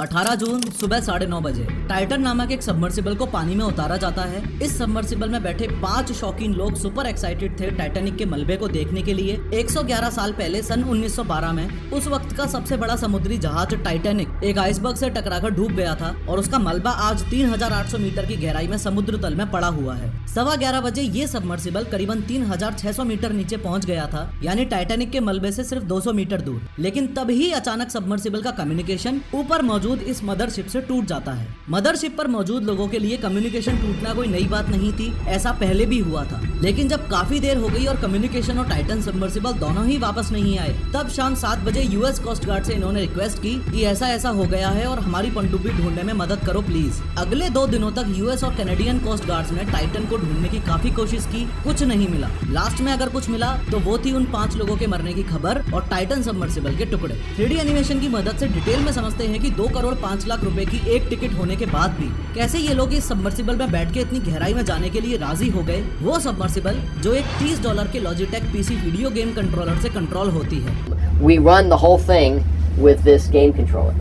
18 जून सुबह 9:30 बजे टाइटन नामक एक सबमर्सिबल को पानी में उतारा जाता है। इस सबमर्सिबल में बैठे 5 शौकीन लोग सुपर एक्साइटेड थे टाइटैनिक के मलबे को देखने के लिए। 111 साल पहले सन 1912 में उस वक्त का सबसे बड़ा समुद्री जहाज टाइटैनिक एक आइसबर्ग से टकराकर डूब गया था और उसका मलबा आज 3800 मीटर की गहराई में समुद्र तल में पड़ा हुआ है। 11:15 बजे ये सबमर्सिबल करीबन 3600 मीटर नीचे पहुंच गया था, यानी टाइटैनिक के मलबे से सिर्फ 200 मीटर दूर। लेकिन तभी अचानक सबमर्सिबल का कम्युनिकेशन ऊपर मौजूद इस मदरशिप से टूट जाता है। मदरशिप पर मौजूद लोगों के लिए कम्युनिकेशन टूटना कोई नई बात नहीं थी, ऐसा पहले भी हुआ था। लेकिन जब काफी देर हो गई और कम्युनिकेशन और टाइटन सबमर्सिबल दोनों ही वापस नहीं आए, तब शाम 7 बजे यूएस कोस्ट गार्ड से इन्होंने रिक्वेस्ट की कि ऐसा हो गया है और हमारी पनडुब्बी ढूंढने में मदद करो प्लीज। अगले 2 दिनों तक यूएस और कैनेडियन कोस्ट गार्ड्स ने टाइटन को ढूंढने की काफी कोशिश की, कुछ नहीं मिला। लास्ट में अगर कुछ मिला तो वो थी उन 5 लोगों के मरने की खबर और टाइटन सबमर्सिबल के टुकड़े। 3D एनिमेशन की मदद से डिटेल में समझते हैं कि 2 करोड़ 5 लाख रुपए की एक टिकट होने के बाद भी कैसे ये लोग इस सबमर्सिबल में बैठ के इतनी गहराई में जाने के लिए राजी हो गए। वो सबमर्सिबल जो एक $30 के Logitech PC video game controller से कंट्रोल होती है। We run the whole thing with this game controller.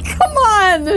Come on!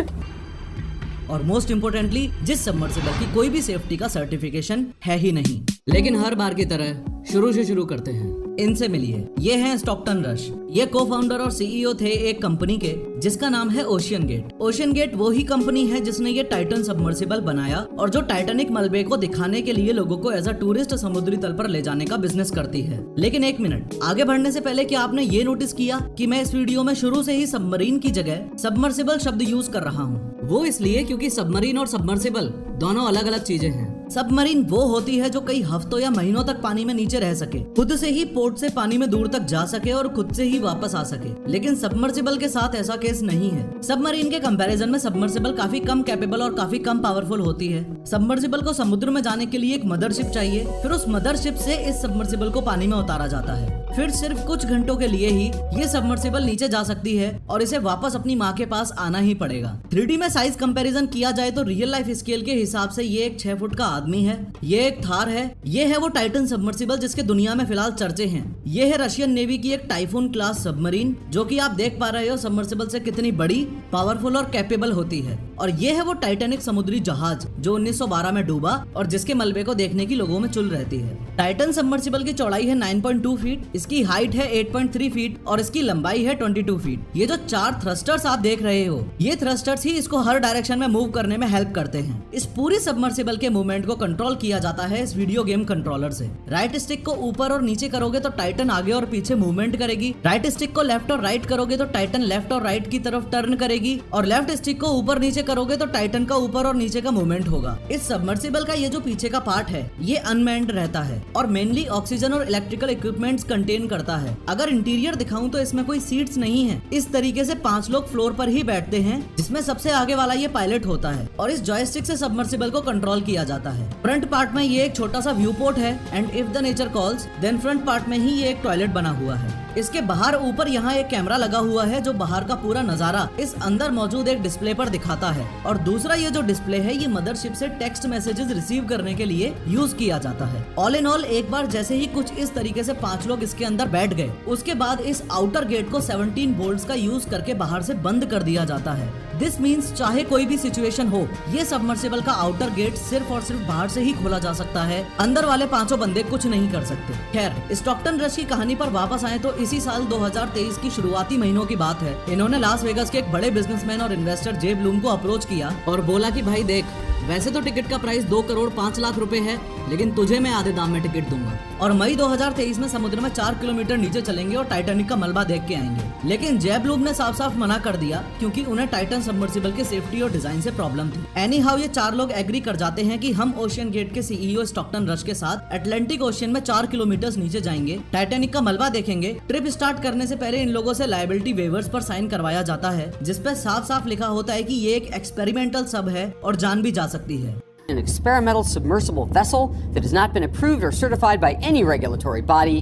और मोस्ट इम्पोर्टेंटली जिस सबमर्सिबल की कोई भी सेफ्टी का सर्टिफिकेशन है ही नहीं। लेकिन हर बार की तरह शुरू से शुरू करते हैं। इनसे मिलिए, ये हैं स्टॉकटन रश। ये को फाउंडर और सीईओ थे एक कंपनी के जिसका नाम है ओशियन गेट। ओशियन गेट वो ही कंपनी है जिसने ये टाइटन सबमर्सिबल बनाया और जो टाइटैनिक मलबे को दिखाने के लिए लोगों को एज अ टूरिस्ट समुद्री तल पर ले जाने का बिजनेस करती है। लेकिन एक मिनट, आगे बढ़ने से पहले क्या आपने ये नोटिस किया कि मैं इस वीडियो में शुरू से ही सबमरीन की जगह सबमर्सिबल शब्द यूज कर रहा हूँ? वो इसलिए क्योंकि सबमरीन और सबमर्सिबल दोनों अलग अलग चीजें हैं। सबमरीन वो होती है जो कई हफ्तों या महीनों तक पानी में नीचे रह सके, खुद से ही पोर्ट से पानी में दूर तक जा सके और खुद से ही वापस आ सके। लेकिन सबमर्सिबल के साथ ऐसा केस नहीं है। सबमरीन के कंपैरिजन में सबमर्सिबल काफी कम कैपेबल और काफी कम पावरफुल होती है। सबमर्सिबल को समुद्र में जाने के लिए एक मदरशिप चाहिए, फिर उस मदरशिप से इस सबमर्सिबल को पानी में उतारा जाता है। फिर सिर्फ कुछ घंटों के लिए ही ये सबमर्सिबल नीचे जा सकती है और इसे वापस अपनी माँ के पास आना ही पड़ेगा। 3D में साइज कंपैरिजन किया जाए तो रियल लाइफ स्केल के हिसाब से ये एक 6 फुट का आदमी है, ये एक थार है, ये है वो टाइटन सबमर्सिबल जिसके दुनिया में फिलहाल चर्चे हैं। ये है रशियन नेवी की एक टाइफून क्लास सबमरीन, जो कि आप देख पा रहे हो सबमर्सिबल से कितनी बड़ी, पावरफुल और कैपेबल होती है। और ये है वो टाइटैनिक समुद्री जहाज जो 1912 में डूबा और जिसके मलबे को देखने की लोगों में चुल रहती है। टाइटन सबमर्सिबल की चौड़ाई है 9.2 फीट, इसकी हाइट है 8.3 फीट और इसकी लंबाई है 22 फीट। ये जो 4 थ्रस्टर्स आप देख रहे हो, ये थ्रस्टर्स ही इसको हर डायरेक्शन में मूव करने में हेल्प करते हैं। इस पूरी सबमर्सिबल के मूवमेंट को कंट्रोल किया जाता है इस वीडियो गेम कंट्रोलर से। राइट स्टिक को ऊपर और नीचे करोगे तो टाइटन आगे और पीछे मूवमेंट करेगी, राइट स्टिक को लेफ्ट और राइट करोगे तो टाइटन लेफ्ट और राइट की तरफ टर्न करेगी, और लेफ्ट स्टिक को ऊपर नीचे करोगे तो टाइटन का ऊपर और नीचे का मूवमेंट होगा। इस सबमर्सिबल का ये जो पीछे का पार्ट है ये अनमैन्ड रहता है और मेनली ऑक्सीजन और इलेक्ट्रिकल इक्विपमेंट्स कंटेन करता है। अगर इंटीरियर दिखाऊं तो इसमें कोई सीट्स नहीं है। इस तरीके से 5 लोग फ्लोर पर ही बैठते हैं, जिसमें सबसे आगे वाला ये पायलट होता है और इस जॉयस्टिक से सबमर्सिबल को कंट्रोल किया जाता है। फ्रंट पार्ट में ये एक छोटा सा व्यू पोर्ट है and if the nature calls then front part में ही ये एक टॉयलेट बना हुआ है। इसके बाहर ऊपर यहाँ एक कैमरा लगा हुआ है जो बाहर का पूरा नजारा इस अंदर मौजूद एक डिस्प्ले पर दिखाता है, और दूसरा ये जो डिस्प्ले है ये मदरशिप से टेक्स्ट मैसेजेस रिसीव करने के लिए यूज किया जाता है। ऑल इन ऑल एक बार जैसे ही कुछ इस तरीके से 5 लोग इसके अंदर बैठ गए, उसके बाद इस आउटर गेट को 17 बोल्ट्स का यूज करके बाहर से बंद कर दिया जाता है। दिस मीन्स चाहे कोई भी सिचुएशन हो, ये सबमर्सिबल का आउटर गेट सिर्फ और सिर्फ बाहर से ही खोला जा सकता है, अंदर वाले 5 बंदे कुछ नहीं कर सकते। खैर, स्टॉकटन रश की कहानी पर वापस आए तो इसी साल 2023 की शुरुआती महीनों की बात है। इन्होंने लास वेगास के एक बड़े बिजनेसमैन और इन्वेस्टर जे ब्लूम को अप्रोच किया और बोला कि भाई देख, वैसे तो टिकट का प्राइस 2 करोड़ 5 लाख रुपए है, लेकिन तुझे मैं आधे दाम में टिकट दूंगा और मई 2023 में समुद्र में 4 किलोमीटर नीचे चलेंगे और टाइटैनिक का मलबा देख के आएंगे। लेकिन जे ब्लूम ने साफ साफ मना कर दिया क्योंकि उन्हें टाइटन सबमर्सिबल के सेफ्टी और डिजाइन से प्रॉब्लम थी। एनी हाउ ये 4 लोग एग्री कर जाते हैं कि हम ओशियन गेट के सीईओ स्टॉकटन रश के साथ अटलांटिक ओशियन में 4 किलोमीटर नीचे जाएंगे, टाइटैनिक का मलबा देखेंगे। ट्रिप स्टार्ट करने से पहले इन लोगों से लायबिलिटी वेवर्स पर साइन करवाया जाता है, जिसपे साफ साफ लिखा होता है कि ये एक एक्सपेरिमेंटल सब है और जान भी जा सकती है। An experimental submersible vessel that has not been approved or certified by any regulatory body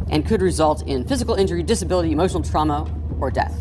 and could result in physical injury, disability, emotional trauma, or death.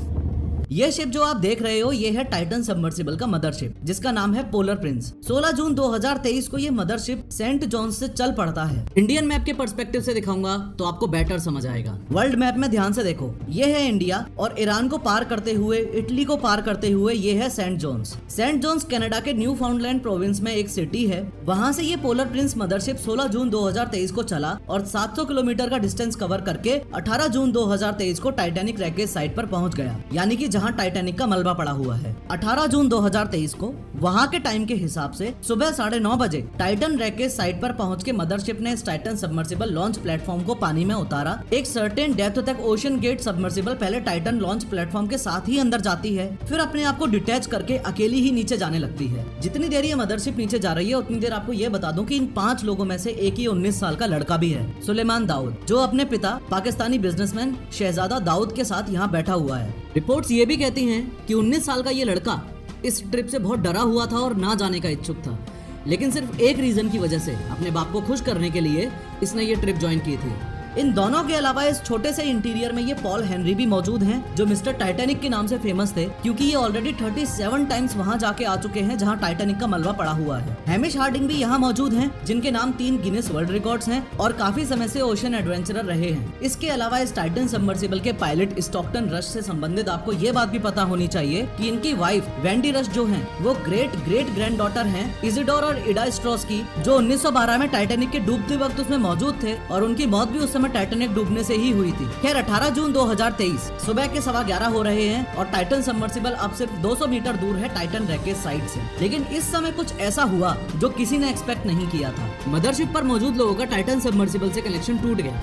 ये शिप जो आप देख रहे हो ये है टाइटन सबमर्सिबल का मदरशिप जिसका नाम है पोलर प्रिंस। 16 जून 2023 को ये मदरशिप सेंट जॉन्स से चल पड़ता है। इंडियन मैप के पर्सपेक्टिव से दिखाऊंगा तो आपको बेटर समझ आएगा। वर्ल्ड मैप में ध्यान से देखो, ये है इंडिया और ईरान को पार करते हुए इटली को पार करते हुए ये है Saint John's. Saint John's Canada के न्यू फाउंडलैंड प्रोविंस में एक सिटी है। वहाँ से ये पोलर प्रिंस मदरशिप 16 जून 2023 को चला और 700 किलोमीटर का डिस्टेंस कवर करके 18 जून 2023 को टाइटैनिक रैकेज साइट पर पहुंच गया, यानी कि जहां टाइटैनिक का मलबा पड़ा हुआ है। 18 जून 2023 को वहां के टाइम के हिसाब से सुबह 9:30 बजे टाइटन रैकेज साइट पर पहुंच के मदरशिप ने इस टाइटन सबमर्सिबल लॉन्च प्लेटफॉर्म को पानी में उतारा। एक सर्टेन डेप्थ तक ओशन गेट सबमर्सिबल पहले टाइटन लॉन्च प्लेटफॉर्म के साथ ही अंदर जाती है, फिर अपने आप को डिटैच करके अकेली ही नीचे जाने लगती है। जितनी देर ये मदरशिप नीचे जा रही है उतनी देर आपको ये बता दूं कि इन 5 लोगों में से एक ही 19 साल का लड़का भी है, सुलेमान दाऊद, जो अपने पिता पाकिस्तानी बिजनेसमैन शहजादा दाऊद के साथ यहाँ बैठा हुआ है। रिपोर्ट्स ये भी कहती हैं कि 19 साल का ये लड़का इस ट्रिप से बहुत डरा हुआ था और ना जाने का इच्छुक था, लेकिन सिर्फ एक रीजन की वजह से, अपने बाप को खुश करने के लिए इसने ये ट्रिप ज्वाइन की थी। इन दोनों के अलावा इस छोटे से इंटीरियर में ये पॉल हेनरी भी मौजूद हैं, जो मिस्टर टाइटैनिक के नाम से फेमस थे क्योंकि ये ऑलरेडी 37 टाइम्स वहां जाके आ चुके हैं जहां टाइटैनिक का मलबा पड़ा हुआ है। हैमिश हार्डिंग भी यहाँ मौजूद हैं, जिनके नाम 3 गिनेस वर्ल्ड रिकॉर्ड्स हैं और काफी समय से ओशन एडवेंचरर रहे हैं। इसके अलावा इस टाइटन सबमर्सिबल के पायलट स्टॉकटन रश से संबंधित आपको ये बात भी पता होनी चाहिए कि इनकी वाइफ वेंडी रश जो है वो ग्रेट ग्रेट ग्रैंड डॉटर है इजिडोर और इडा स्ट्रॉस की, जो 1912 में टाइटैनिक के डूबते वक्त उसमें मौजूद थे और उनकी मौत भी उस समय टाइटैनिक डूबने से ही हुई थी। खैर 18 जून 2023 सुबह के 11:15 हो रहे हैं और टाइटन सबमर्सिबल अब सिर्फ 200 मीटर दूर है टाइटन रैकेज साइट से। लेकिन इस समय कुछ ऐसा हुआ जो किसी ने एक्सपेक्ट नहीं किया था। मदरशिप पर मौजूद लोगों का टाइटन सबमर्सिबल से कनेक्शन टूट गया।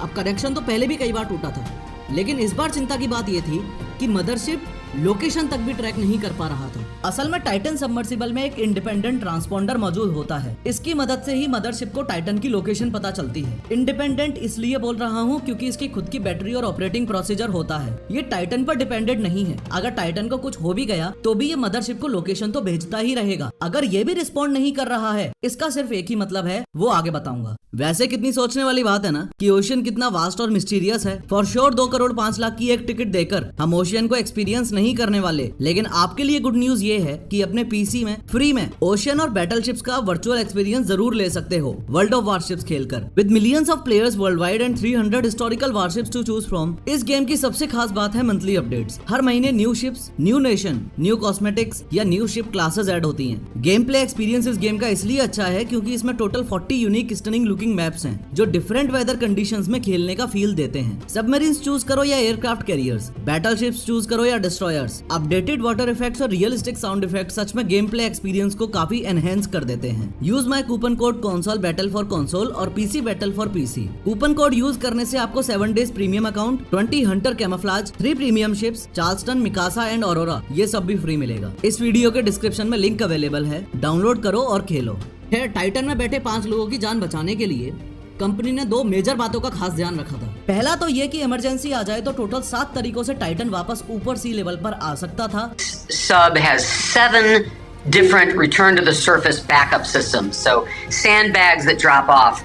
अब कनेक्शन तो पहले भी कई बार टूटा था, लेकिन इस बार चिंता की बात ये थी कि मदरशिप लोकेशन तक भी ट्रैक नहीं कर पा रहा था। असल में टाइटन सबमर्सिबल में एक इंडिपेंडेंट ट्रांसपोंडर मौजूद होता है। इसकी मदद से ही मदरशिप को टाइटन की लोकेशन पता चलती है। इंडिपेंडेंट इसलिए बोल रहा हूँ क्योंकि इसकी खुद की बैटरी और ऑपरेटिंग प्रोसीजर होता है। ये टाइटन पर डिपेंडेंट नहीं है। अगर टाइटन को कुछ हो भी गया तो भी ये मदरशिप को लोकेशन तो भेजता ही रहेगा। अगर ये भी रिस्पॉन्ड नहीं कर रहा है, इसका सिर्फ एक ही मतलब है, वो आगे बताऊंगा। वैसे कितनी सोचने वाली बात है ना कि ओशियन कितना वास्ट और मिस्टीरियस है। फॉर श्योर 2 करोड़ 5 लाख की एक टिकट देकर हम ओशियन को एक्सपीरियंस नहीं करने वाले, लेकिन आपके लिए गुड न्यूज ये है कि अपने पीसी में फ्री में ओशियन और बैटलशिप्स का वर्चुअल एक्सपीरियंस जरूर ले सकते हो वर्ल्ड ऑफ वारशिप्स खेलकर। With millions of players worldwide and 300 historical warships to choose from, इस गेम की सबसे खास बात है मंथली अपडेट्स। हर महीने new ships, new nation, new cosmetics या न्यू शिप क्लासेस ऐड होती हैं। गेम प्ले एक्सपीरियंस इस गेम का इसलिए अच्छा है क्योंकि इसमें total 40 unique stunning looking maps हैं जो डिफरेंट वेदर कंडीशंस में खेलने का फील देते हैं। सबमरीन्स चूज करो या एयरक्राफ्ट कैरियर्स, बैटलशिप्स चूज करो या डिस्ट्रॉयर्स, अपडेटेड वाटर इफेक्ट्स और रियलिस्टिक साउंड इफेक्ट्स सच में गेम प्ले एक्सपीरियंस को काफी एनहेंस कर देते हैं। Use my coupon code console battle for console और PC battle for PC. Coupon code use करने से आपको 7 days premium account, 20 hunter camouflage, 3 premium ships, Charleston, Mikasa and Aurora, ये सब भी फ्री मिलेगा। इस वीडियो के डिस्क्रिप्शन में लिंक अवेलेबल है, डाउनलोड करो और खेलो। खैर टाइटन में बैठे 5 लोगों की जान बचाने के लिए कंपनी ने 2 मेजर बातों का खास ध्यान रखा था। पहला तो ये कि इमरजेंसी आ जाए तो टोटल 7 तरीकों से टाइटन वापस ऊपर सी लेवल पर आ सकता था। Sub has 7 different return to the surface backup systems. So sandbags that drop off,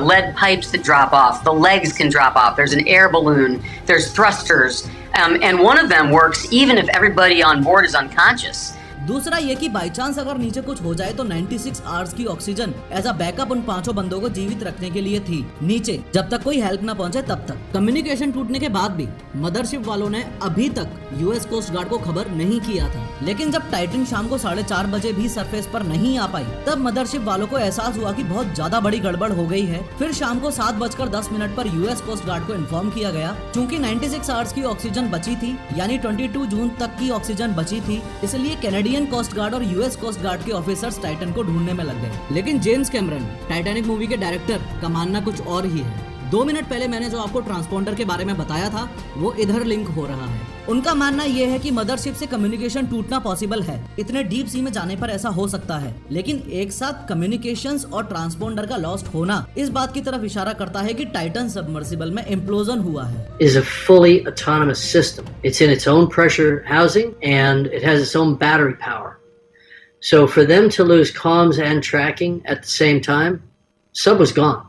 lead pipes that drop off, the legs can drop off. There's an air balloon, there's thrusters, and one of them works even if everybody on board is unconscious. दूसरा ये कि by chance अगर नीचे कुछ हो जाए तो 96 hours की ऑक्सीजन एज अ बैकअप उन 5 बंदों को जीवित रखने के लिए थी नीचे, जब तक कोई हेल्प ना पहुंचे तब तक। कम्युनिकेशन टूटने के बाद भी मदरशिप वालों ने अभी तक यूएस कोस्ट गार्ड को खबर नहीं किया था, लेकिन जब टाइटन शाम को 4:30 बजे भी सरफेस पर नहीं आ पाई तब मदरशिप वालों को एहसास हुआ कि बहुत ज्यादा बड़ी गड़बड़ हो गई है। फिर शाम को 7:10 पर यूएस कोस्ट गार्ड को इन्फॉर्म किया गया। चूंकि 96 आवर्स की ऑक्सीजन बची थी, यानी 22 जून तक की ऑक्सीजन बची थी, इसलिए कैनेडियन कोस्ट गार्ड और यूएस कोस्ट गार्ड के ऑफिसर्स टाइटन को ढूंढने में लग गए। लेकिन जेम्स कैमरन, टाइटैनिक मूवी के डायरेक्टर, का मानना कुछ और ही है। 2 मिनट पहले मैंने जो आपको ट्रांसपोंडर के बारे में बताया था वो इधर लिंक हो रहा है। उनका मानना यह है कि मदरशिप से कम्युनिकेशन टूटना पॉसिबल है। इतने डीप सी में जाने पर ऐसा हो सकता है, लेकिन एक साथ कम्युनिकेशंस और ट्रांसपोंडर का लॉस्ट होना इस बात की तरफ इशारा करता है कि टाइटन सबमर्सिबल में इम्प्लोजन हुआ है। Is a fully autonomous system. It's in its own pressure housing and it has its own battery power. So for them to lose comms and tracking at the same time, sub was gone.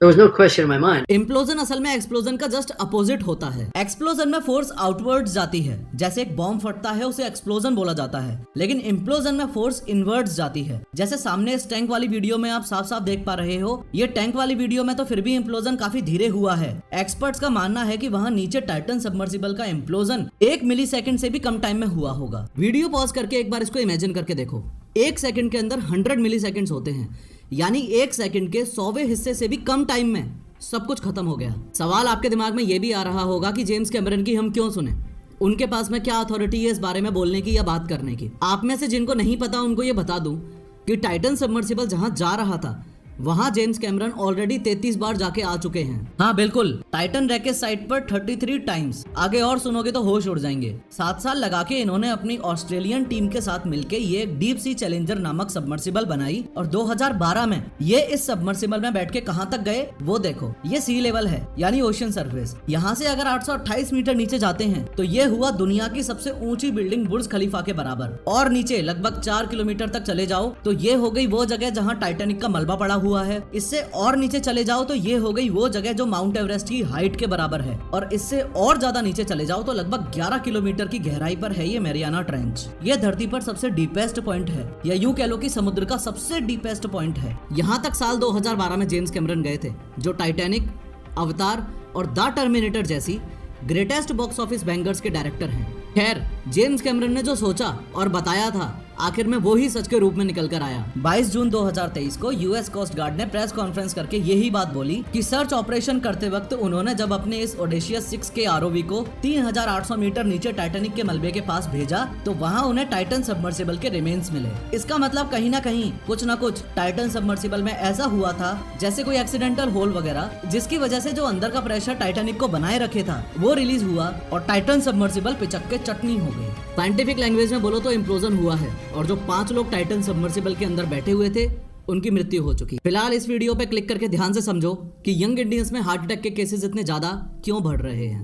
There was no question in my mind. Implosion असल में explosion का just opposite होता है। Explosion में force outwards जाती है, जैसे एक बॉम्ब फटता है उसे एक्सप्लोजन बोला जाता है। लेकिन इम्प्लोजन में फोर्स इनवर्ड्स जाती है, जैसे सामने इस टैंक वाली वीडियो में आप साफ साफ देख पा रहे हो। ये टैंक वाली वीडियो में तो फिर भी इम्प्लोजन काफी धीरे हुआ है। एक्सपर्ट्स का मानना है कि वहाँ नीचे टाइटन सबमर्सिबल का इम्प्लोजन 1 मिलीसेकंड से भी कम टाइम में हुआ होगा। वीडियो पॉज करके एक बार इसको इमेजिन करके देखो। 1 सेकंड के अंदर 100 मिलीसेकंड्स होते हैं, यानी 1 सेकंड के 100वें हिस्से से भी कम टाइम में सब कुछ खत्म हो गया। सवाल आपके दिमाग में ये भी आ रहा होगा कि जेम्स कैमरन की हम क्यों सुने, उनके पास में क्या अथॉरिटी है इस बारे में बोलने की या बात करने की। आप में से जिनको नहीं पता उनको ये बता दूं कि टाइटन सबमर्सिबल जहां जा रहा था वहां जेम्स कैमरन ऑलरेडी 33 बार जाके आ चुके हैं। हाँ बिल्कुल, टाइटन रैकेट साइट पर 33 टाइम्स। आगे और सुनोगे तो होश उड़ जाएंगे। 7 साल लगा के इन्होंने अपनी ऑस्ट्रेलियन टीम के साथ मिलके ये डीप सी चैलेंजर नामक सबमर्सिबल बनाई और 2012 में ये इस सबमर्सिबल में बैठ के कहां तक गए वो देखो। ये सी लेवल है, यानी ओशन सरफेस। यहाँ से अगर 828 मीटर नीचे जाते हैं तो ये हुआ दुनिया की सबसे ऊंची बिल्डिंग बुर्ज खलीफा के बराबर। और नीचे लगभग 4 किलोमीटर तक चले जाओ तो ये हो गई वो जगह जहाँ टाइटैनिक का मलबा पड़ा हुआ है। इससे और नीचे चले जाओ तो ये हो गई वो जगह जो माउंट एवरेस्ट की हाइट के बराबर है। और इससे और ज्यादा नीचे चले जाओ तो लगभग 11 किलोमीटर की गहराई पर है ये मैरियाना ट्रेंच। ये धरती पर सबसे डीपेस्ट पॉइंट है, या यूं कह लो कि समुद्र का सबसे डीपेस्ट पॉइंट है। यहाँ तक साल 2012 में जेम्स कैमरन गए थे, जो टाइटैनिक, अवतार और द टर्मिनेटर जैसी ग्रेटेस्ट बॉक्स ऑफिस बैंगर्स के डायरेक्टर हैं। खैर, जेम्स कैमरन ने जो सोचा और बताया था आखिर में वो ही सच के रूप में निकल कर आया। 22 जून 2023 को यूएस कोस्ट गार्ड ने प्रेस कॉन्फ्रेंस करके यही बात बोली कि सर्च ऑपरेशन करते वक्त उन्होंने जब अपने इस ओडेशियस 6 के आरओवी को 3800 मीटर नीचे टाइटैनिक के मलबे के पास भेजा तो वहाँ उन्हें टाइटन सबमर्सिबल के रिमेन्स मिले। इसका मतलब कहीं ना कहीं कुछ ना कुछ टाइटन सबमर्सिबल में ऐसा हुआ था जैसे कोई एक्सीडेंटल होल वगैरह, जिसकी वजह से जो अंदर का प्रेशर टाइटैनिक को बनाए रखे था वो रिलीज हुआ और टाइटन सबमर्सिबल पिचक के चटनी हो गई। साइंटिफिक लैंग्वेज में बोलो तो इम्प्लोजन हुआ है और जो 5 लोग टाइटन सबमर्सिबल के अंदर बैठे हुए थे उनकी मृत्यु हो चुकी। फिलहाल इस वीडियो पे क्लिक करके ध्यान से समझो कि यंग इंडियंस में हार्ट अटैक के केसेस इतने ज्यादा क्यों बढ़ रहे हैं।